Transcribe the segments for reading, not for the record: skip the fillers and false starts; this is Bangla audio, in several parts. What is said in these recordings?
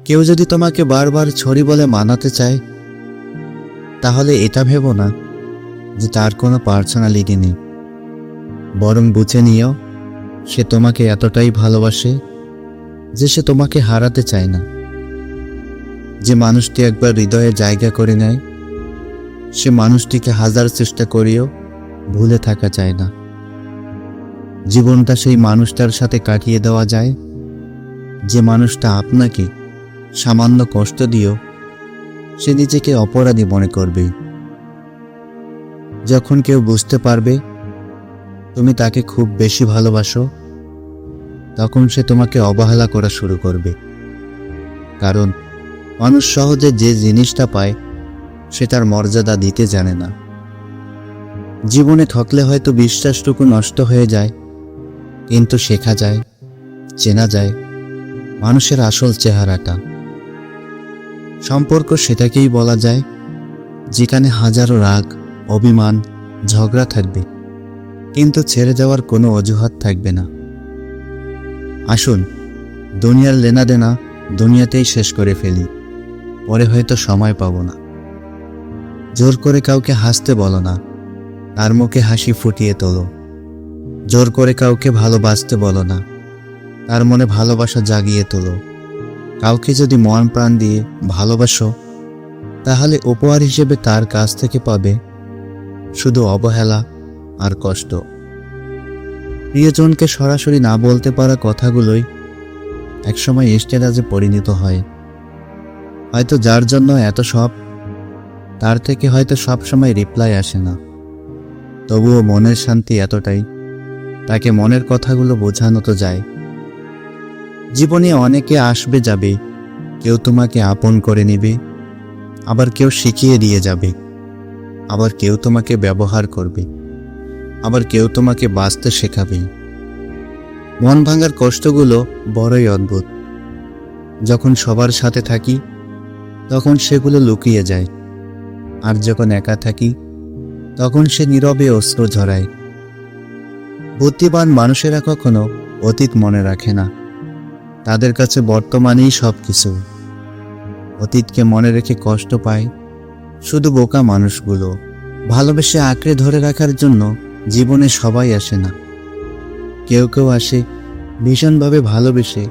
কেউ যদি তোমাকে বারবার ছড়ি বলে মানাতে চায়, তাহলে এটা ভেবো না যে তার কোনো পার্সোনালিটি নেই, বরং বুঝে নিও সে তোমাকে এতটাই ভালোবাসে যে সে তোমাকে হারাতে চায় না। যে মানুষটি একবার হৃদয়ে জায়গা করে নেয়, সে মানুষটিকে হাজার চেষ্টা করেও ভুলে থাকা যায় না। জীবনটা সেই মানুষটার সাথে কাটিয়ে দেওয়া যায় যে মানুষটা আপনাকে সামান্য কষ্ট দিয়েও সে নিজেকে অপরাধী মনে করবে। যখন কেউ বুঝতে পারবে তুমি তাকে খুব বেশি ভালোবাসো, তখন সে তোমাকে অবহেলা করা শুরু করবে। কারণ মানুষ সহজে যে জিনিসটা পায় সে তার মর্যাদা দিতে জানে না। জীবনে ঠকলে হয়তো বিশ্বাসটুকু নষ্ট হয়ে যায়, কিন্তু শেখা যায়, চেনা যায় মানুষের আসল চেহারাটা। সম্পর্ক সেটাকেই বলা যায় যেখানে হাজারো রাগ, অভিমান, ঝগড়া থাকবে, কিন্তু ছেড়ে যাওয়ার কোনো অজুহাত থাকবে না। আসুন দুনিয়ার লেনাদেনা দুনিয়াতেই শেষ করে ফেলি, পরে হয়তো সময় পাবো না। জোর করে কাউকে হাসতে বলো না, তার মুখে হাসি ফুটিয়ে তোলো। জোর করে কাউকে ভালোবাসতে বলো না, তার মনে ভালোবাসা জাগিয়ে তোলো। কাউকে যদি মন প্রাণ দিয়ে ভালোবাসো, তাহলে উপহার হিসেবে তার কাছ থেকে পাবে শুধু অবহেলা আর কষ্ট। প্রিয়জনকে সরাসরি না বলতে পারা কথাগুলোই একসময় স্ট্যাটাসে পরিণত হয়। হয়তো যার জন্য এত সব, তার থেকে হয়তো সবসময় রিপ্লাই আসে না, তবুও মনের শান্তি এতটাই তাকে মনের কথাগুলো বোঝানো তো যায়। জীবনে অনেকে আসবে যাবে, কেউ তোমাকে আপন করে নেবে, আবার কেউ শিখিয়ে দিয়ে যাবে, আবার কেউ তোমাকে ব্যবহার করবে, আবার কেউ তোমাকে বাঁচতে শেখাবে। মন ভাঙার কষ্টগুলো বড়ই অদ্ভুত। যখন সবার সাথে থাকি তখন সেগুলো লুকিয়ে যায়, আর যখন একা থাকি তখন সে নীরবে অশ্রু ঝরায়। বুদ্ধিমান মানুষেরা কখনো অতীত মনে রাখে না, তাদের কাছে বর্তমানেই সব কিছু। অতীতকে মনে রেখে কষ্ট পায় শুধু বোকা মানুষগুলো। ভালোবেসে আঁকড়ে ধরে রাখার জন্য জীবনে সবাই আসে না, কেউ কেউ আসে ভীষণভাবে ভালোবেসে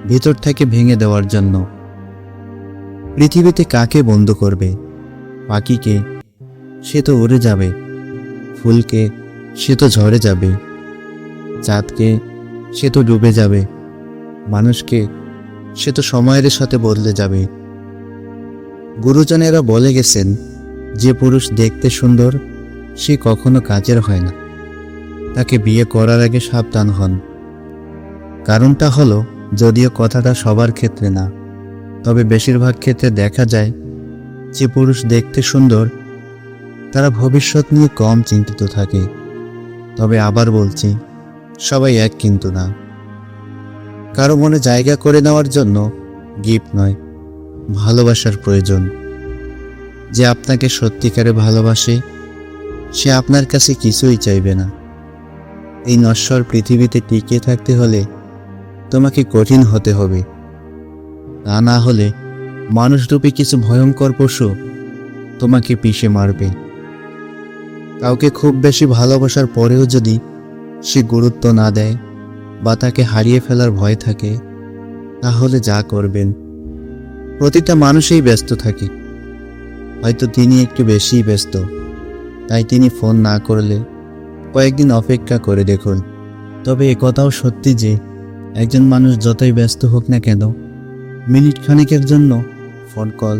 ভিতর থেকে ভেঙে দেওয়ার জন্য। পৃথিবীতে কাকে বন্ধু করবে? পাখিকে, সে তো উড়ে যাবে। ফুলকে, সে তো ঝরে যাবে। চাঁদকে, সে তো ডুবে যাবে। মানুষকে, সে তো সময়ের সাথে বদলে যাবে। গুরুজনেরা বলে গেছেন, যে পুরুষ দেখতে সুন্দর সে কখনো কাজের হয় না, তাকে বিয়ে করার আগে সাবধান হন। কারণটা হলো, যদিও কথাটা সবার ক্ষেত্রে না, তবে বেশিরভাগ ক্ষেত্রে দেখা যায় যে পুরুষ দেখতে সুন্দর তারা ভবিষ্যৎ নিয়ে কম চিন্তিত থাকে। তবে আবার বলছি, সবাই এক কিন্তু না। কারো মনে জায়গা করে নেওয়ার জন্য গিফট নয়, ভালোবাসার প্রয়োজন। যে আপনাকে সত্যিকারে ভালোবাসে সে আপনার কাছে কিছুই চাইবে না। এই নশ্বর পৃথিবীতে টিকে থাকতে হলে তোমাকে কঠিন হতে হবে, তা না হলে মানুষরূপী কিছু ভয়ঙ্কর পশু তোমাকে পিষে মারবে। কাউকে খুব বেশি ভালোবাসার পরেও যদি সে গুরুত্ব না দেয় বা তাকে হারিয়ে ফেলার ভয় থাকে, তাহলে যা করবেন। প্রতিটা মানুষই ব্যস্ত থাকে, হয়তো তিনি একটু বেশিই ব্যস্ত, তাই তিনি ফোন না করলে কয়েকদিন অপেক্ষা করে দেখুন। তবে একথাও সত্যি যে একজন মানুষ যতই ব্যস্ত হোক না কেন, মিনিট খানেকের জন্য ফোন কল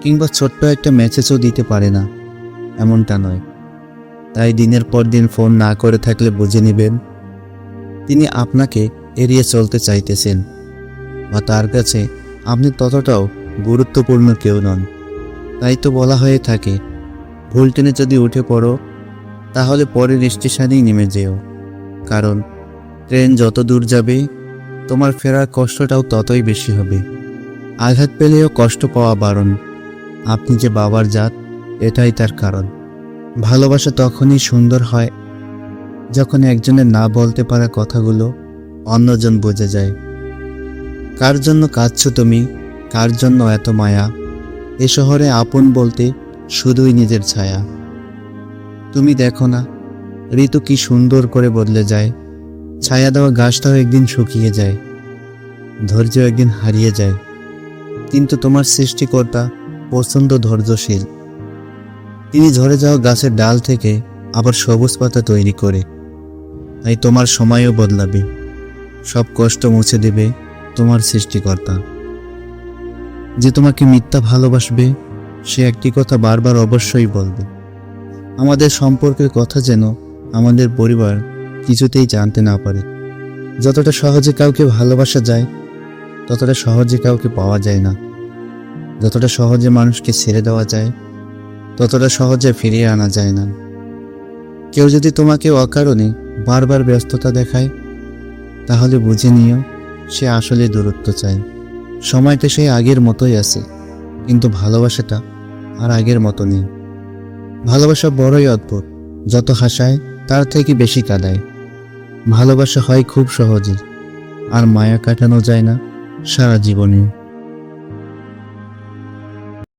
কিংবা ছোট্ট একটা মেসেজও দিতে পারে না, এমনটা নয়। তাই দিনের পর দিন ফোন না করে থাকলে বুঝে নেবেন তিনি আপনাকে এড়িয়ে চলতে চাইতেছেন, বা তার কাছে আপনি ততটাও গুরুত্বপূর্ণ কেউ নন। তাই তো বলা হয়ে থাকে, ভুল ট্রেনে যদি উঠে পড়ো তাহলে পরের স্টেশনেই নেমে যেও, কারণ ট্রেন যত দূর যাবে তোমার ফেরার কষ্টটাও ততই বেশি হবে। আঘাত পেলেও কষ্ট পাওয়া বারণ। আপনি যে বাবার জাত, এটাই তার কারণ। ভালোবাসা তখনই সুন্দর হয় যখন একজনের না বলতে পারা কথাগুলো অন্যজন বুঝে যায়। কার জন্য কাঁদছো তুমি, কার জন্য এত মায়া? এ শহরে আপন বলতে শুধুই নিজের ছায়া। তুমি দেখো না, ঋতু কি সুন্দর করে বদলে যায়। ছায়া দেওয়া গাছটাও একদিন শুকিয়ে যায়, ধৈর্য একদিন হারিয়ে যায়। কিন্তু তোমার সৃষ্টিকর্তা প্রচণ্ড ধৈর্যশীল। তিনি ঝরে যাওয়া গাছের ডাল থেকে আবার সবুজ পাতা তৈরি করে। তাই তোমার সময়ও বদলাবে, সব কষ্ট মুছে দেবে তোমার সৃষ্টিকর্তা। যে তোমাকে মিথ্যা ভালোবাসবে, সে একটি কথা বারবার অবশ্যই বলবে। আমাদের সম্পর্কের কথা যেন আমাদের পরিবার কিছুতেই জানতে না পারে। যতটা সহজে কাউকে ভালোবাসা যায়, ততটা সহজে কাউকে পাওয়া যায় না। যতটা সহজে মানুষকে ছেড়ে দেওয়া যায়, ততটা সহজে ফিরিয়ে আনা যায় না। কেউ যদি তোমাকে অকারণে বারবার ব্যস্ততা দেখায়, তাহলে বুঝে নিও সে আসলে দূরত্ব চায়। সময়টা সেই আগের মতোই আছে, কিন্তু ভালোবাসাটা আর আগের মতো নেই। ভালোবাসা বড়ই অদ্ভুত, যত হাসায় তার থেকে বেশি কাঁদায়। ভালোবাসা হয় খুব সহজে, আর মায়া কাটানো যায় না সারা জীবনে।